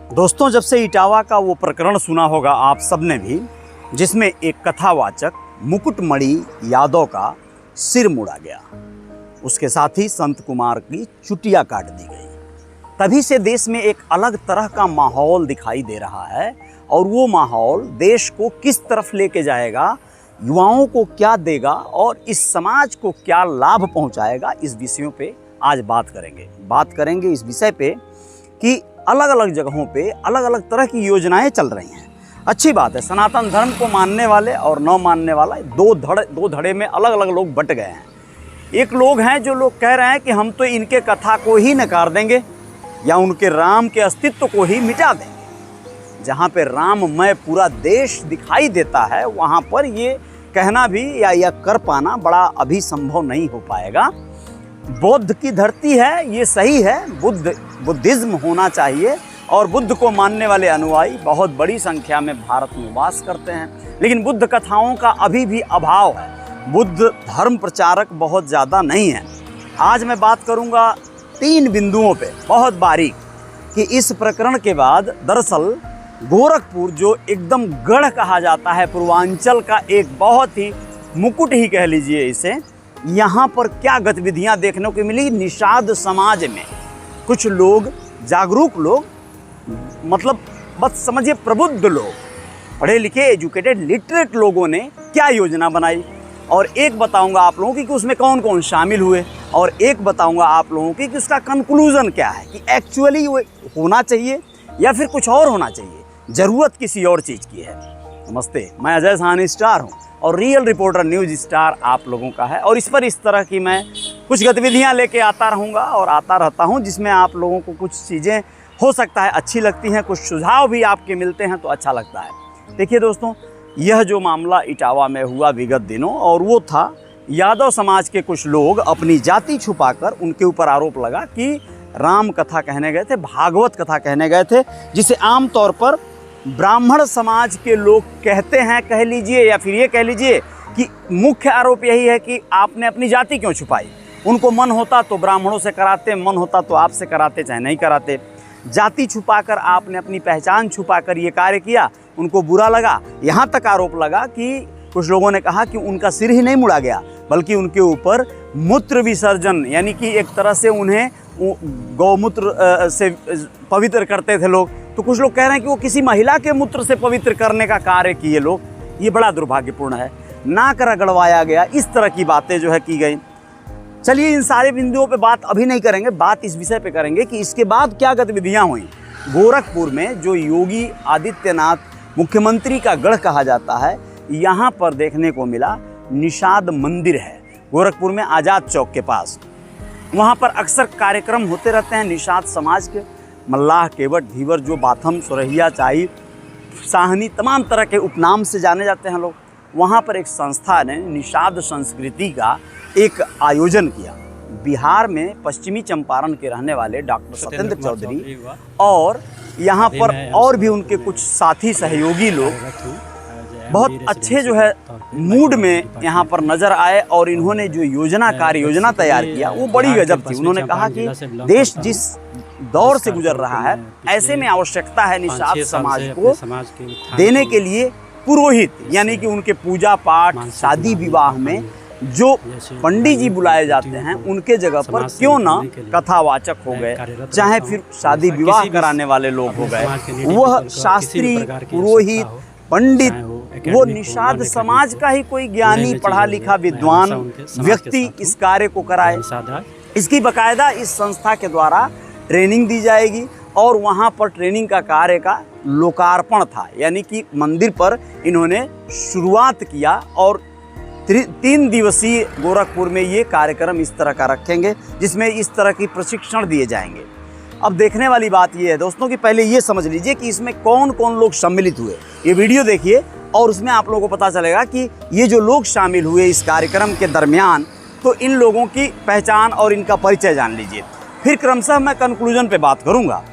दोस्तों, जब से इटावा का वो प्रकरण सुना होगा आप सबने भी, जिसमें एक कथावाचक मुकुटमणि यादव का सिर मुड़ा गया, उसके साथ ही संत कुमार की चुटिया काट दी गई, तभी से देश में एक अलग तरह का माहौल दिखाई दे रहा है। और वो माहौल देश को किस तरफ लेके जाएगा, युवाओं को क्या देगा और इस समाज को क्या लाभ पहुंचाएगा, इस विषयों पे आज बात करेंगे इस विषय पे कि अलग अलग जगहों पे अलग अलग तरह की योजनाएं चल रही हैं। अच्छी बात है, सनातन धर्म को मानने वाले और न मानने वाला दो धड़े में अलग अलग लोग बट गए हैं। एक लोग हैं जो लोग कह रहे हैं कि हम तो इनके कथा को ही नकार देंगे या उनके राम के अस्तित्व को ही मिटा देंगे। जहाँ पे राममय पूरा देश दिखाई देता है, वहाँ पर ये कहना भी या कर पाना बड़ा अभी संभव नहीं हो पाएगा। बौद्ध की धरती है, ये सही है, बुद्धिज्म होना चाहिए और बुद्ध को मानने वाले अनुयायी बहुत बड़ी संख्या में भारत में वास करते हैं, लेकिन बुद्ध कथाओं का अभी भी अभाव है। बुद्ध धर्म प्रचारक बहुत ज़्यादा नहीं है। आज मैं बात करूंगा 3 बिंदुओं पे बहुत बारीक कि इस प्रकरण के बाद दरअसल गोरखपुर, जो एकदम गढ़ कहा जाता है पूर्वांचल का, एक बहुत ही मुकुट ही कह लीजिए इसे, यहाँ पर क्या गतिविधियाँ देखने को मिली। निषाद समाज में कुछ लोग, जागरूक लोग, मतलब बस समझिए प्रबुद्ध लोग, पढ़े लिखे एजुकेटेड लिटरेट लोगों ने क्या योजना बनाई, और एक बताऊंगा आप लोगों की कि उसमें कौन कौन शामिल हुए, और एक बताऊंगा आप लोगों की कि उसका कंक्लूजन क्या है, कि एक्चुअली वो होना चाहिए या फिर कुछ और होना चाहिए, ज़रूरत किसी और चीज़ की है। नमस्ते, मैं अजय साहनी स्टार हूँ और रियल रिपोर्टर न्यूज़ स्टार आप लोगों का है, और इस पर इस तरह की मैं कुछ गतिविधियाँ लेके आता रहूँगा और आता रहता हूँ, जिसमें आप लोगों को कुछ चीज़ें हो सकता है अच्छी लगती हैं, कुछ सुझाव भी आपके मिलते हैं तो अच्छा लगता है। देखिए दोस्तों, यह जो मामला इटावा में हुआ विगत दिनों, और वो था यादव समाज के कुछ लोग अपनी जाति छुपाकर, उनके ऊपर आरोप लगा कि राम कथा कहने गए थे, भागवत कथा कहने गए थे, जिसे आमतौर पर ब्राह्मण समाज के लोग कहते हैं, कह लीजिए, या फिर ये कह लीजिए कि मुख्य आरोप यही है कि आपने अपनी जाति क्यों छुपाई। उनको मन होता तो ब्राह्मणों से कराते, मन होता तो आपसे कराते, चाहे नहीं कराते। जाति छुपाकर, आपने अपनी पहचान छुपाकर ये कार्य किया, उनको बुरा लगा। यहाँ तक आरोप लगा कि कुछ लोगों ने कहा कि उनका सिर ही नहीं मुड़ा गया, बल्कि उनके ऊपर मूत्र विसर्जन, यानी कि एक तरह से उन्हें गौमूत्र से पवित्र करते थे लोग। तो कुछ लोग कह रहे हैं कि वो किसी महिला के मूत्र से पवित्र करने का कार्य किए लोग। ये बड़ा दुर्भाग्यपूर्ण है। नाक रगड़वाया गया, इस तरह की बातें जो है की गई। चलिए, इन सारे बिंदुओं पे बात अभी नहीं करेंगे, बात इस विषय पे करेंगे कि इसके बाद क्या गतिविधियां हुई। गोरखपुर में जो योगी आदित्यनाथ मुख्यमंत्री का गढ़ कहा जाता है, यहाँ पर देखने को मिला निषाद मंदिर है गोरखपुर में, आज़ाद चौक के पास। वहाँ पर अक्सर कार्यक्रम होते रहते हैं निषाद समाज के। मल्लाह, केवट, धीवर, जो बाथम, सुरहिया, चाई, साहनी, तमाम तरह के उपनाम से जाने जाते हैं लोग। वहाँ पर एक संस्था ने निषाद संस्कृति का एक आयोजन किया। बिहार में पश्चिमी चंपारण के रहने वाले डॉक्टर सत्येंद्र चौधरी और यहाँ पर और भी उनके कुछ साथी सहयोगी लोग बहुत अच्छे जो है मूड में यहाँ पर नजर आए, और इन्होंने जो कार्य योजना तैयार किया वो बड़ी गजब थी। उन्होंने कहा कि देश जिस दौर से गुजर रहा है, ऐसे में आवश्यकता है निषाद समाज को देने के लिए पुरोहित, यानी कि उनके पूजा पाठ, शादी विवाह में जो पंडित जी बुलाए जाते हैं, उनके जगह पर क्यों ना कथावाचक हो गए, चाहे फिर शादी विवाह कराने वाले लोग हो गए, वह शास्त्री, पुरोहित, पंडित, वो निषाद समाज का ही कोई ज्ञानी, पढ़ा लिखा, विद्वान व्यक्ति इस कार्य को कराए। इसकी बाकायदा इस संस्था के द्वारा ट्रेनिंग दी जाएगी, और वहाँ पर ट्रेनिंग का कार्य का लोकार्पण था, यानी कि मंदिर पर इन्होंने शुरुआत किया, और 3 दिवसीय गोरखपुर में ये कार्यक्रम इस तरह का रखेंगे, जिसमें इस तरह की प्रशिक्षण दिए जाएंगे। अब देखने वाली बात ये है दोस्तों कि पहले ये समझ लीजिए कि इसमें कौन कौन लोग सम्मिलित हुए। ये वीडियो देखिए और उसमें आप लोगों को पता चलेगा कि ये जो लोग शामिल हुए इस कार्यक्रम के दरमियान, तो इन लोगों की पहचान और इनका परिचय जान लीजिए। फिर क्रमशः मैं कंक्लूजन पे बात करूँगा।